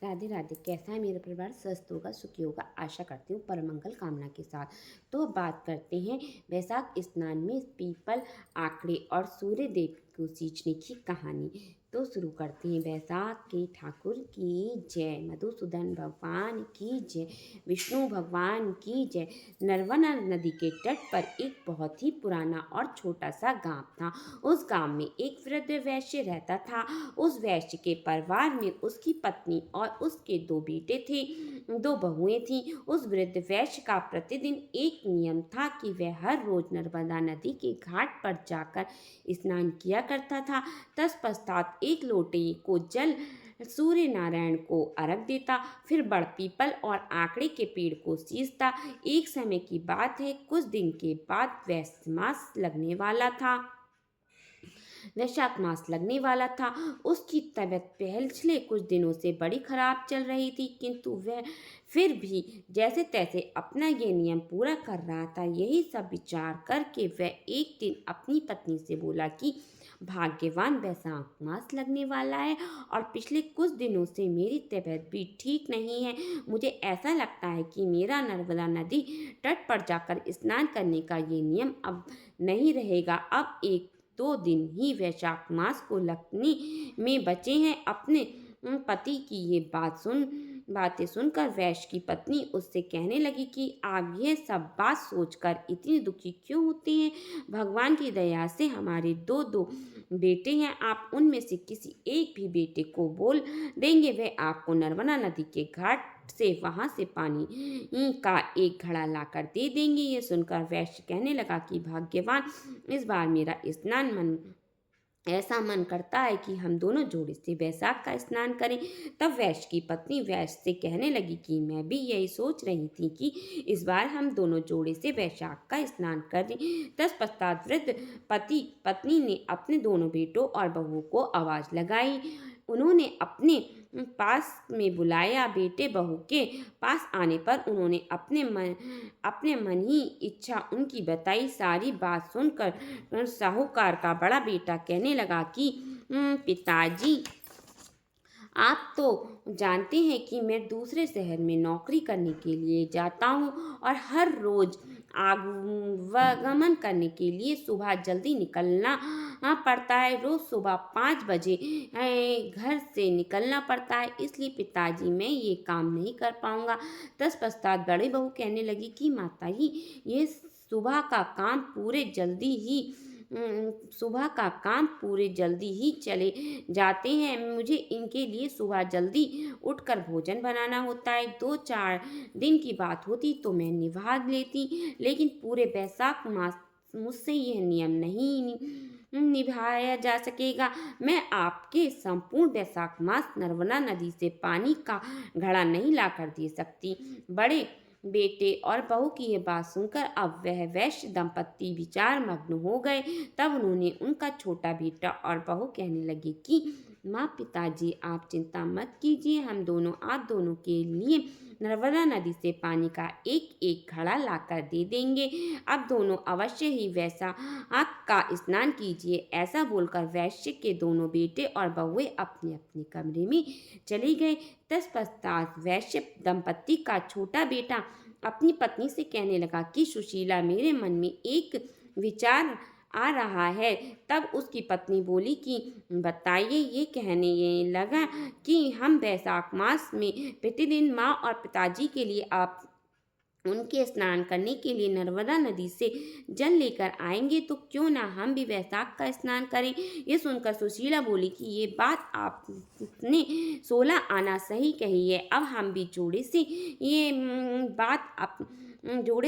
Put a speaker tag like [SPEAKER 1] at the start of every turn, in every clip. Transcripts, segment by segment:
[SPEAKER 1] राधे राधे। कैसा है मेरा परिवार? स्वस्थ होगा, सुखी होगा, आशा करती हूँ परम मंगल कामना के साथ। तो अब बात करते हैं वैशाख स्नान में पीपल, आंकड़े और सूर्य देव को सींचने की कहानी। तो शुरू करते हैं। वैशाख के ठाकुर की जय, मधुसूदन भगवान की जय, विष्णु भगवान की जय। नर्मदा नदी के तट पर एक बहुत ही पुराना और छोटा सा गांव था। उस गांव में एक वृद्ध वैश्य रहता था। उस वैश्य के परिवार में उसकी पत्नी और उसके दो बेटे थे, दो बहुएं थीं। उस वृद्ध वैश्य का प्रतिदिन एक नियम था कि वह हर रोज नर्मदा नदी के घाट पर जाकर स्नान किया करता था। तत्पश्चात एक लोटे को जल सूर्य नारायण को अर्घ देता, फिर बड़ पीपल और आंकड़े के पेड़ को सींचता। एक समय की बात है, कुछ दिन के बाद वैशाख मास लगने वाला था। वैशाख मास लगने वाला था। उसकी तबीयत पिछले कुछ दिनों से बड़ी खराब चल रही थी, किंतु वह फिर भी जैसे तैसे अपना ये नियम पूरा कर रहा था। यही सब विचार करके वह एक दिन अपनी पत्नी से बोला कि भाग्यवान, वैशाख मास लगने वाला है और पिछले कुछ दिनों से मेरी तबीयत भी ठीक नहीं है। मुझे ऐसा लगता है कि मेरा नर्मदा नदी तट पर जाकर स्नान करने का ये नियम अब नहीं रहेगा। अब एक दो दिन ही वैशाख मास को लगने में बचे हैं। अपने पति की ये बातें सुनकर वैश्य की पत्नी उससे कहने लगी कि आप यह सब बात सोचकर इतनी दुखी क्यों होती हैं? भगवान की दया से हमारे दो दो बेटे हैं। आप उनमें से किसी एक भी बेटे को बोल देंगे, वे आपको नर्मदा नदी के घाट से वहां से पानी का एक घड़ा लाकर दे देंगे। ये सुनकर वैश्य कहने लगा कि भाग्यवान, इस बार मेरा स्नान ऐसा मन करता है कि हम दोनों जोड़े से वैशाख का स्नान करें। तब वैश्य की पत्नी वैश्य से कहने लगी कि मैं भी यही सोच रही थी कि इस बार हम दोनों जोड़े से वैशाख का स्नान करें। तत्पश्चात वृद्ध पति पत्नी ने अपने दोनों बेटों और बहुओं को आवाज लगाई। उन्होंने अपने पास में बुलाया। बेटे बहू के पास आने पर उन्होंने अपने मन ही इच्छा उनकी बताई। सारी बात सुनकर साहूकार का बड़ा बेटा कहने लगा कि पिताजी, आप तो जानते हैं कि मैं दूसरे शहर में नौकरी करने के लिए जाता हूँ और हर रोज आवागमन करने के लिए सुबह जल्दी निकलना पड़ता है। रोज सुबह 5 बजे घर से निकलना पड़ता है, इसलिए पिताजी मैं ये काम नहीं कर पाऊंगा। तत्पश्चात बड़ी बहू कहने लगी कि माताजी, ये सुबह का काम पूरे जल्दी ही चले जाते हैं। मुझे इनके लिए सुबह जल्दी उठकर भोजन बनाना होता है। 2-4 दिन की बात होती तो मैं निभा लेती, लेकिन पूरे वैशाख मास मुझसे यह नियम नहीं निभाया जा सकेगा। मैं आपके संपूर्ण वैशाख मास नर्मदा नदी से पानी का घड़ा नहीं लाकर दे सकती। बड़े बेटे और बहू की ये बात सुनकर अब वह वैश्य दंपत्ति विचार मग्न हो गए। तब उन्होंने उनका छोटा बेटा और बहू कहने लगे कि माँ, पिताजी आप चिंता मत कीजिए, हम दोनों आप दोनों के लिए नर्मदा नदी से पानी का एक एक घड़ा लाकर दे देंगे। अब दोनों अवश्य ही वैशाख का स्नान कीजिए। ऐसा बोलकर वैश्य के दोनों बेटे और बहुएं अपने अपने कमरे में चली गए। तत्पश्चात वैश्य दंपत्ति का छोटा बेटा अपनी पत्नी से कहने लगा कि सुशीला, मेरे मन में एक विचार आ रहा है। तब उसकी पत्नी बोली कि बताइए। ये कहने ये लगा कि हम वैशाख मास में प्रतिदिन माँ और पिताजी के लिए आप उनके स्नान करने के लिए नर्मदा नदी से जल लेकर आएंगे, तो क्यों ना हम भी वैशाख का स्नान करें। ये सुनकर सुशीला बोली कि ये बात आपने 16 आना सही कही है। अब हम भी जोड़े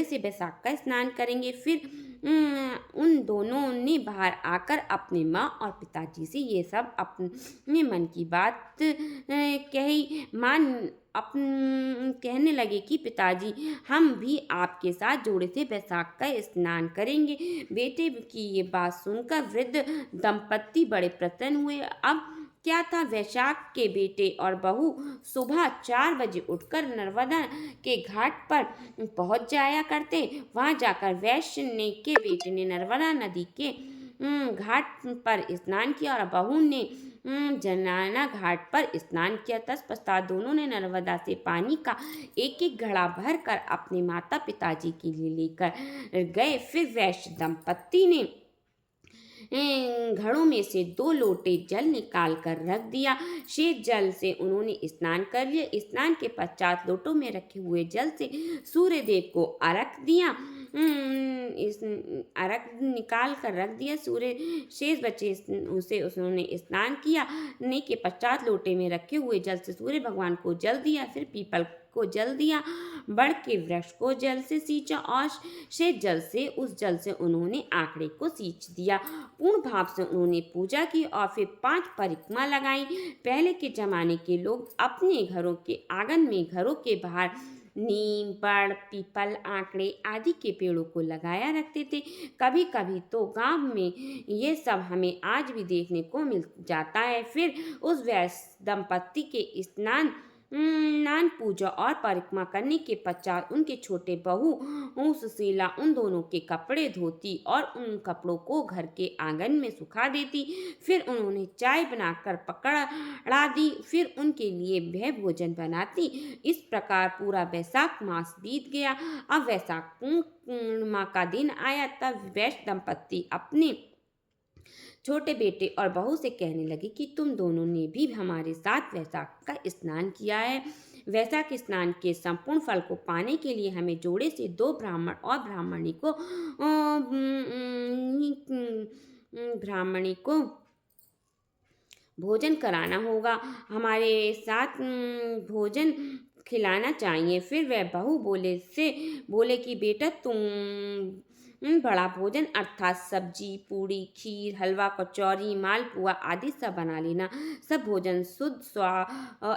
[SPEAKER 1] से वैशाख का स्नान करेंगे। फिर उन दोनों ने बाहर आकर अपने माँ और पिताजी से ये सब अपने मन की बात कही। माँ कहने लगे कि पिताजी, हम भी आपके साथ जोड़े से वैशाख का स्नान करेंगे। बेटे की ये बात सुनकर वृद्ध दंपत्ति बड़े प्रसन्न हुए। अब क्या था, वैशाख के बेटे और बहू सुबह 4 बजे उठकर नर्मदा के घाट पर पहुंच जाया करते। वहां जाकर वैश्य के बेटे ने नर्मदा नदी के घाट पर स्नान किया और बहू ने जनाना घाट पर स्नान किया। तत्पश्चात दोनों ने नर्मदा से पानी का एक एक घड़ा भर कर अपने माता पिताजी के लिए लेकर गए। फिर वैश्य दंपत्ति ने घड़ों में से 2 लोटे जल निकाल कर रख दिया। शेष जल से उन्होंने स्नान कर लिया। स्नान के पश्चात लोटों में रखे हुए जल से सूर्य देव को अर्घ दिया। इस अर्घ निकाल कर रख दिया। सूर्य शेष बचे उसे उन्होंने स्नान किया। ने के पश्चात लोटे में रखे हुए जल से सूर्य भगवान को जल दिया। फिर पीपल को जल दिया। बड़ के वृक्ष को जल से सींचा और शेष जल से उस जल से उन्होंने आंकड़े को सींच दिया। पूर्ण भाव से उन्होंने पूजा की और फिर 5 परिक्रमा लगाई। पहले के जमाने के लोग अपने घरों के आंगन में, घरों के बाहर नीम, बड़, पीपल, आंकड़े आदि के पेड़ों को लगाया रखते थे। कभी कभी तो गांव में ये सब हमें आज भी देखने को मिल जाता है। फिर उस वैश्य दंपत्ति के स्नान पूजा और परिक्रमा करने के पश्चात उनके छोटे बहू सुशीला उन दोनों के कपड़े धोती और उन कपड़ों को घर के आंगन में सुखा देती। फिर उन्होंने चाय बनाकर पकड़ा दी। फिर उनके लिए वह भोजन बनाती। इस प्रकार पूरा वैशाख मास बीत गया। अब वैशाख पूर्णिमा का दिन आया। तब वैश्य दंपत्ति अपने छोटे बेटे और बहू से कहने लगे कि तुम दोनों ने भी हमारे साथ वैशाख का स्नान किया है। वैशाख स्नान के संपूर्ण फल को पाने के लिए हमें जोड़े से 2 ब्राह्मणी को भोजन कराना होगा। हमारे साथ भोजन खिलाना चाहिए। फिर वह बहू बोले कि बेटा तुम बड़ा भोजन अर्थात सब्जी, पूड़ी, खीर, हलवा, कचौरी, मालपुआ आदि सब बना लेना। सब भोजन शुद्ध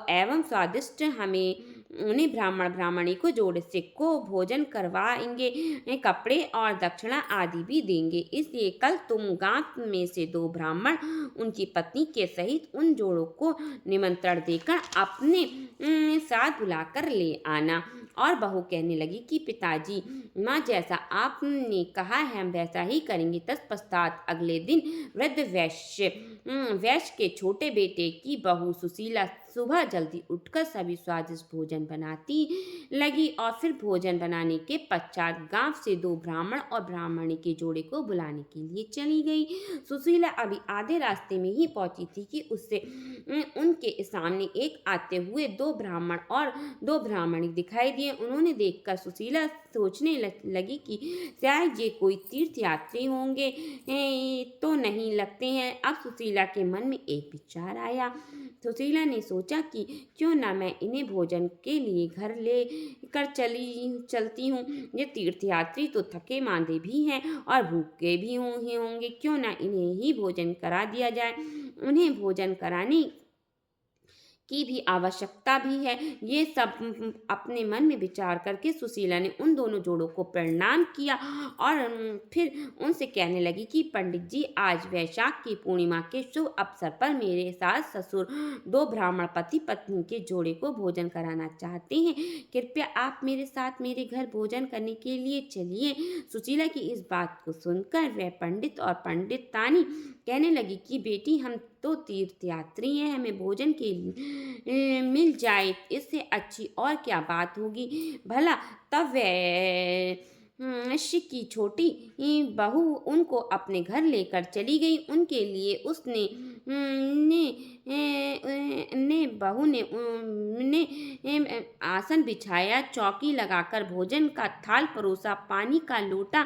[SPEAKER 1] एवं स्वादिष्ट हमें उन्हें ब्राह्मणी को जोड़े से को भोजन करवाएंगे, कपड़े और दक्षिणा आदि भी देंगे। इसलिए कल तुम गांव में से 2 ब्राह्मण उनकी पत्नी के सहित उन जोड़ों को निमंत्रण देकर अपने साथ बुलाकर ले आना। और बहू कहने लगी कि पिताजी, माँ जैसा आपने कहा है हम वैसा ही करेंगे। तत्पश्चात अगले दिन वृद्ध वैश्य के छोटे बेटे की बहू सुशीला सुबह जल्दी उठकर सभी स्वादिष्ट भोजन बनाती लगी और फिर भोजन बनाने के पश्चात गांव से 2 ब्राह्मण और ब्राह्मणी के जोड़े को बुलाने के लिए चली गई। सुशीला अभी आधे रास्ते में ही पहुंची थी कि उससे उनके सामने एक आते हुए 2 ब्राह्मण और 2 ब्राह्मणी दिखाई दिए। उन्होंने देखकर सुशीला सोचने लगी कि शायद ये कोई तीर्थ यात्री होंगे, तो नहीं लगते हैं। अब सुशीला के मन में एक विचार आया। सुशीला ने सोचा कि क्यों ना मैं इन्हें भोजन के लिए घर ले कर चलती हूँ। ये तीर्थयात्री तो थके मांदे भी हैं और भूखे भी होंगे। क्यों ना इन्हें ही भोजन करा दिया जाए। उन्हें भोजन कराने की भी आवश्यकता भी है। ये सब अपने मन में विचार करके सुशीला ने उन दोनों जोड़ों को प्रणाम किया और फिर उनसे कहने लगी कि पंडित जी, आज वैशाख की पूर्णिमा के शुभ अवसर पर मेरे सास ससुर 2 ब्राह्मण पति पत्नी के जोड़े को भोजन कराना चाहते हैं। कृपया आप मेरे साथ मेरे घर भोजन करने के लिए चलिए। सुशीला की इस बात को सुनकर वह पंडित और पंडितानी कहने लगी कि बेटी, हम तो तीर्थयात्री हैं, हमें भोजन के लिए मिल जाए इससे अच्छी और क्या बात होगी भला। तब वैश्य की छोटी बहू उनको अपने घर लेकर चली गई। उनके लिए उसने बहू ने आसन बिछाया, चौकी लगाकर भोजन का थाल परोसा, पानी का लोटा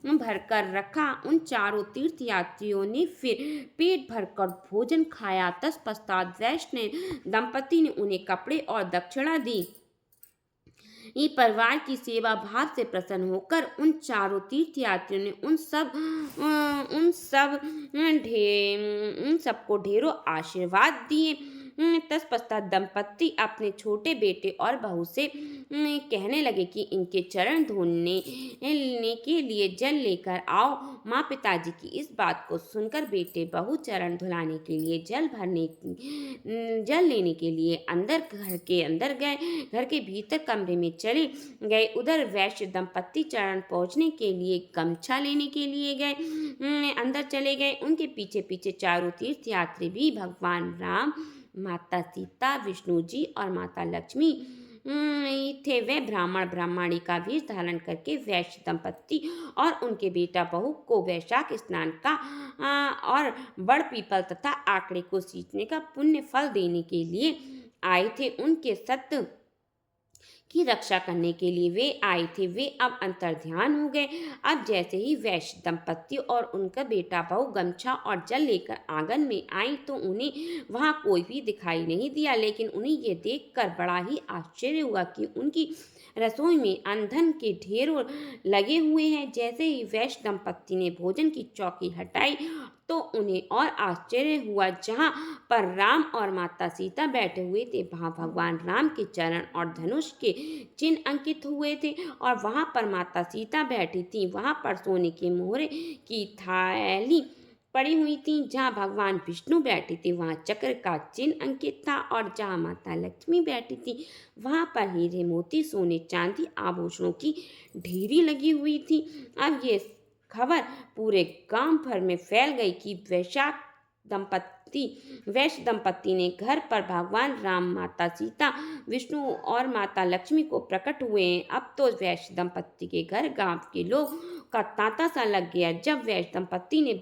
[SPEAKER 1] भरकर रखा। उन चारों तीर्थयात्रियों ने फिर पेट भरकर भोजन खाया। तत्पश्चात वैश्य दंपति ने उन्हें कपड़े और दक्षिणा दी। ये परिवार की सेवा भाव से प्रसन्न होकर उन चारों तीर्थयात्रियों ने उन सबको ढेरों आशीर्वाद दिए। तत्पश्चात दंपत्ति अपने छोटे बेटे और बहू से कहने लगे कि इनके चरण धोने लेने के लिए जल लेकर आओ। माँ पिताजी की इस बात को सुनकर बेटे बहू चरण धुलाने के लिए जल लेने के लिए घर के अंदर गए। घर के भीतर कमरे में चले गए। उधर वैश्य दंपत्ति चरण पहुंचने के लिए गमछा लेने के लिए गए, अंदर चले गए। उनके पीछे पीछे चारों तीर्थ यात्री भी भगवान राम, माता सीता, विष्णु जी और माता लक्ष्मी थे। वे ब्राह्मण ब्राह्मणी का वेश धारण करके वैश्य दंपत्ति और उनके बेटा बहू को वैशाख स्नान का और बड़ पीपल तथा आंकड़े को सींचने का पुण्य फल देने के लिए आए थे। उनके सत्य की रक्षा करने के लिए वे आए थे। वे अब अंतर्ध्यान हो गए। अब जैसे ही वैश्य दंपत्ति और उनका बेटा बहू गमछा और जल लेकर आंगन में आई तो उन्हें वहां कोई भी दिखाई नहीं दिया, लेकिन उन्हें ये देखकर बड़ा ही आश्चर्य हुआ कि उनकी रसोई में ईंधन के ढेरों लगे हुए हैं। जैसे ही वैश्य दंपत्ति ने भोजन की चौकी हटाई तो उन्हें और आश्चर्य हुआ। जहाँ पर राम और माता सीता बैठे हुए थे वहाँ भगवान राम के चरण और धनुष के चिन्ह अंकित हुए थे, और वहाँ पर माता सीता बैठी थी वहाँ पर सोने के मोहरे की थाली पड़ी हुई थी। जहाँ भगवान विष्णु बैठे थे वहाँ चक्र का चिन्ह अंकित था, और जहाँ माता लक्ष्मी बैठी थी वहाँ पर हीरे मोती सोने चांदी आभूषणों की ढेरी लगी हुई थी। अब ये खबर पूरे गांव भर में फैल गई कि वैश्य दंपत्ति ने घर पर भगवान राम, माता सीता, विष्णु और माता लक्ष्मी को प्रकट हुए हैं। अब तो वैश्य दंपत्ति के घर गांव के लोग का तांता सा लग गया। जब वैश्य दंपत्ति ने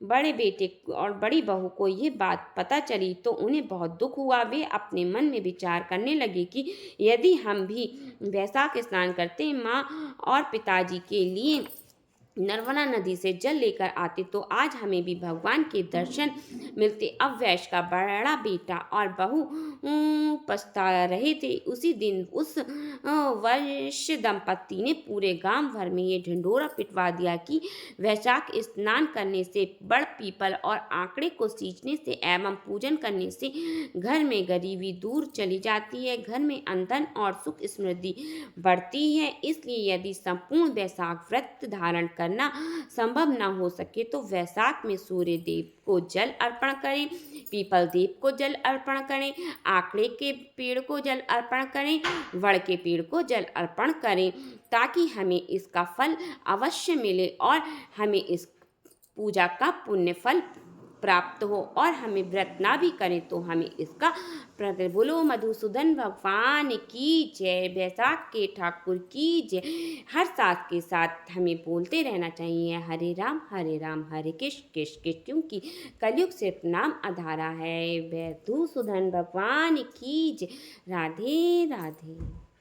[SPEAKER 1] बड़े बेटे और बड़ी बहू को ये बात पता चली तो उन्हें बहुत दुख हुआ। वे अपने मन में विचार करने लगे कि यदि हम भी वैशाख स्नान करते माँ और पिताजी के लिए नर्मदा नदी से जल लेकर आते तो आज हमें भी भगवान के दर्शन मिलते। अब वैश्य का बड़ा बेटा और बहू पछता रहे थे। उसी दिन उस वैश्य दंपत्ति ने पूरे गांव भर में ये ढिंढोरा पिटवा दिया कि वैशाख स्नान करने से, बड़ पीपल और आंकड़े को सींचने से एवं पूजन करने से घर में गरीबी दूर चली जाती है, घर में अंधन और सुख समृद्धि बढ़ती है। इसलिए यदि संपूर्ण वैशाख व्रत धारण करना संभव न हो सके तो वैशाख में सूर्य देव को जल अर्पण करें, पीपल देव को जल अर्पण करें, आंकड़े के पेड़ को जल अर्पण करें, वड़ के पेड़ को जल अर्पण करें, ताकि हमें इसका फल अवश्य मिले और हमें इस पूजा का पुण्य फल प्राप्त हो, और हमें व्रत ना भी करें तो हमें इसका प्रति बोलो मधुसूदन भगवान की जय, वैशाख के ठाकुर की जय। हर साथ के साथ हमें बोलते रहना चाहिए हरे राम हरे कृष्ण कृष्ण कृष्ण, क्योंकि कलयुग सिर्फ नाम आधारा है। मधुसूदन भगवान की जय। राधे राधे।